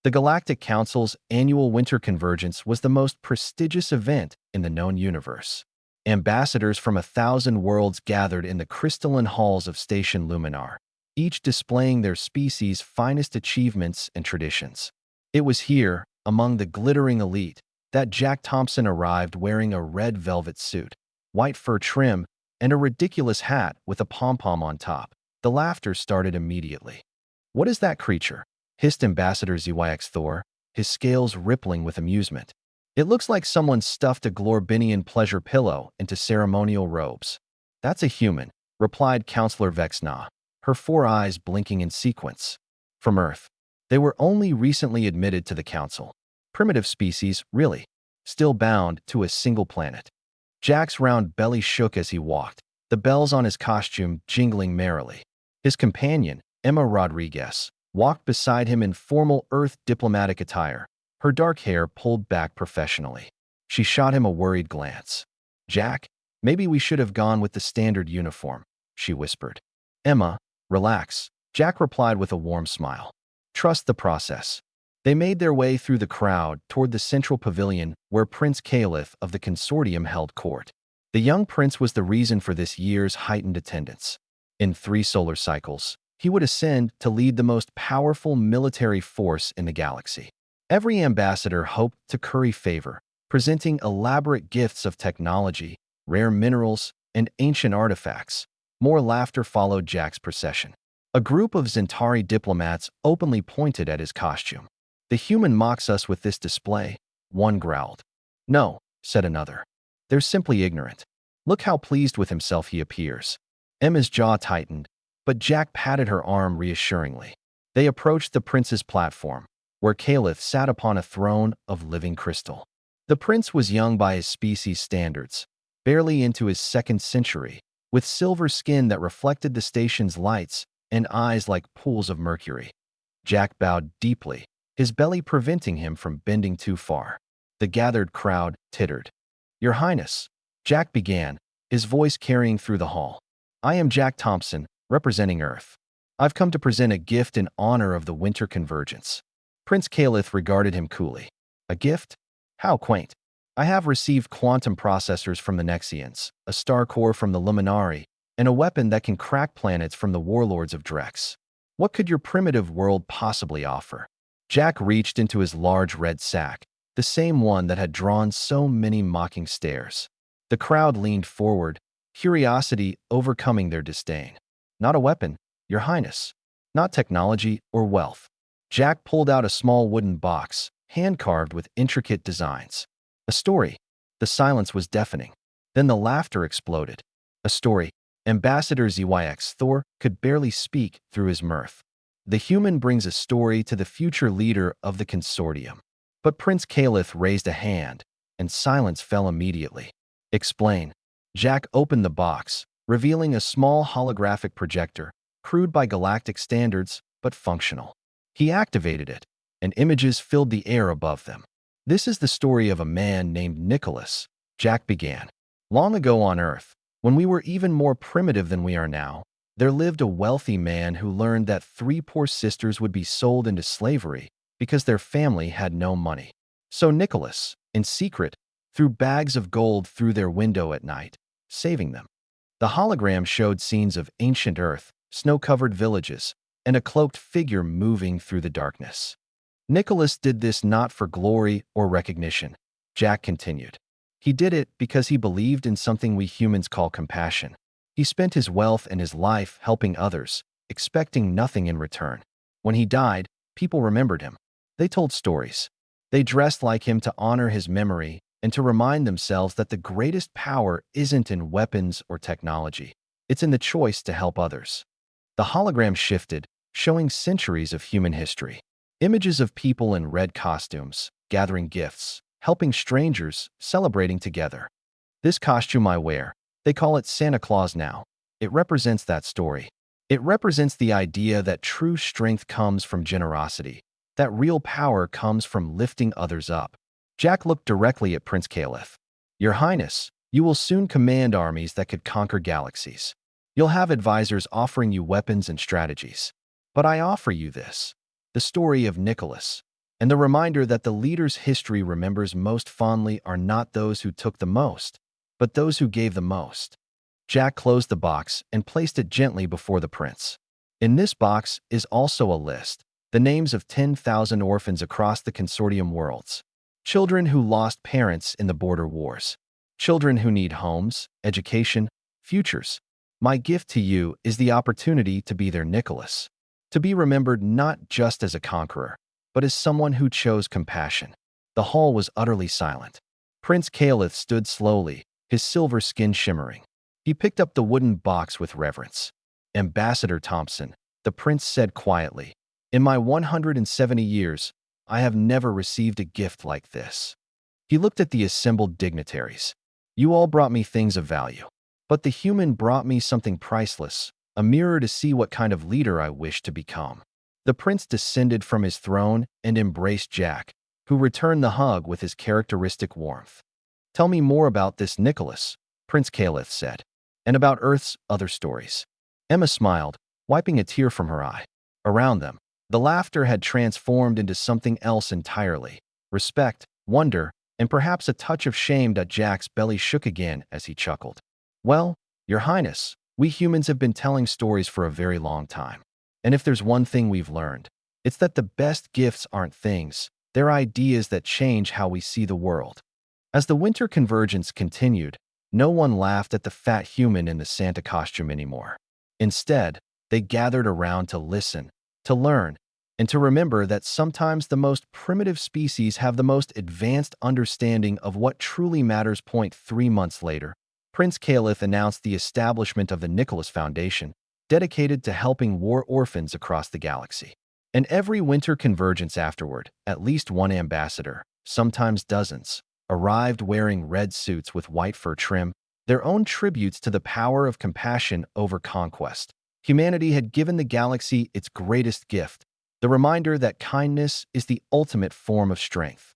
The Galactic Council's annual Winter Convergence was the most prestigious event in the known universe. Ambassadors from 1,000 worlds gathered in the crystalline halls of Station Luminar, each displaying their species' finest achievements and traditions. It was here, among the glittering elite, that Jack Thompson arrived wearing a red velvet suit, white fur trim, and a ridiculous hat with a pom-pom on top. The laughter started immediately. "What is that creature?" hissed Ambassador ZYX Thor, his scales rippling with amusement. "It looks like someone stuffed a Glorbinian pleasure pillow into ceremonial robes." "That's a human," replied Counselor Vexna, her 4 eyes blinking in sequence. "From Earth. They were only recently admitted to the Council. Primitive species, really. Still bound to a single planet." Jack's round belly shook as he walked, the bells on his costume jingling merrily. His companion, Emma Rodriguez, walked beside him in formal Earth diplomatic attire, her dark hair pulled back professionally. She shot him a worried glance. "Jack, maybe we should have gone with the standard uniform," she whispered. "Emma, relax," Jack replied with a warm smile. "Trust the process." They made their way through the crowd toward the central pavilion where Prince Caliph of the consortium held court. The young prince was the reason for this year's heightened attendance. In 3 solar cycles, he would ascend to lead the most powerful military force in the galaxy. Every ambassador hoped to curry favor, presenting elaborate gifts of technology, rare minerals, and ancient artifacts. More laughter followed Jack's procession. A group of Zentari diplomats openly pointed at his costume. "The human mocks us with this display," one growled. "No," said another. "They're simply ignorant. Look how pleased with himself he appears." Emma's jaw tightened, but Jack patted her arm reassuringly. They approached the prince's platform, where Caliph sat upon a throne of living crystal. The prince was young by his species standards, barely into his 2nd century, with silver skin that reflected the station's lights and eyes like pools of mercury. Jack bowed deeply, his belly preventing him from bending too far. The gathered crowd tittered. "Your Highness," Jack began, his voice carrying through the hall. "I am Jack Thompson, representing Earth. I've come to present a gift in honor of the Winter Convergence." Prince Caliph regarded him coolly. "A gift? How quaint. I have received quantum processors from the Nexians, a star core from the Luminari, and a weapon that can crack planets from the warlords of Drex. What could your primitive world possibly offer?" Jack reached into his large red sack, the same one that had drawn so many mocking stares. The crowd leaned forward, curiosity overcoming their disdain. "Not a weapon, Your Highness. Not technology or wealth." Jack pulled out a small wooden box, hand-carved with intricate designs. "A story." The silence was deafening. Then the laughter exploded. "A story." Ambassador ZYX Thor could barely speak through his mirth. "The human brings a story to the future leader of the consortium." But Prince Caliph raised a hand, and silence fell immediately. "Explain." Jack opened the box, revealing a small holographic projector, crude by galactic standards, but functional. He activated it, and images filled the air above them. "This is the story of a man named Nicholas," Jack began. "Long ago on Earth, when we were even more primitive than we are now, there lived a wealthy man who learned that 3 poor sisters would be sold into slavery because their family had no money. So Nicholas, in secret, threw bags of gold through their window at night, saving them." The hologram showed scenes of ancient Earth, snow-covered villages, and a cloaked figure moving through the darkness. "Nicholas did this not for glory or recognition," Jack continued. "He did it because he believed in something we humans call compassion. He spent his wealth and his life helping others, expecting nothing in return. When he died, people remembered him. They told stories. They dressed like him to honor his memory and to remind themselves that the greatest power isn't in weapons or technology. It's in the choice to help others." The hologram shifted, showing centuries of human history. Images of people in red costumes, gathering gifts, helping strangers, celebrating together. "This costume I wear, they call it Santa Claus now. It represents that story. It represents the idea that true strength comes from generosity, that real power comes from lifting others up." Jack looked directly at Prince Caliph. "Your Highness, you will soon command armies that could conquer galaxies. You'll have advisors offering you weapons and strategies. But I offer you this, the story of Nicholas. and the reminder that the leaders history remembers most fondly are not those who took the most, but those who gave the most. Jack closed the box and placed it gently before the prince. In this box is also a list, the names of 10,000 orphans across the consortium worlds. Children who lost parents in the border wars. Children who need homes, education, futures. My gift to you is the opportunity to be their Nicholas. To be remembered not just as a conqueror, but as someone who chose compassion. The hall was utterly silent. Prince Caliph stood slowly, his silver skin shimmering. He picked up the wooden box with reverence. Ambassador Thompson, the prince said quietly, in my 170 years, I have never received a gift like this. He looked at the assembled dignitaries. You all brought me things of value, but the human brought me something priceless, a mirror to see what kind of leader I wish to become. The prince descended from his throne and embraced Jack, who returned the hug with his characteristic warmth. Tell me more about this, Nicholas, Prince Caliph said, and about Earth's other stories. Emma smiled, wiping a tear from her eye. Around them, the laughter had transformed into something else entirely. Respect, wonder, and perhaps a touch of shame. That Jack's belly shook again as he chuckled. Well, Your Highness, we humans have been telling stories for a very long time. And if there's one thing we've learned, it's that the best gifts aren't things, they're ideas that change how we see the world. As the winter convergence continued, no one laughed at the fat human in the Santa costume anymore. Instead, they gathered around to listen, to learn, and to remember that sometimes the most primitive species have the most advanced understanding of what truly matters. 3 months later, Prince Caliph announced the establishment of the Nicholas Foundation, dedicated to helping war orphans across the galaxy. And every winter convergence afterward, at least one ambassador, sometimes dozens, arrived wearing red suits with white fur trim, their own tributes to the power of compassion over conquest. Humanity had given the galaxy its greatest gift, the reminder that kindness is the ultimate form of strength.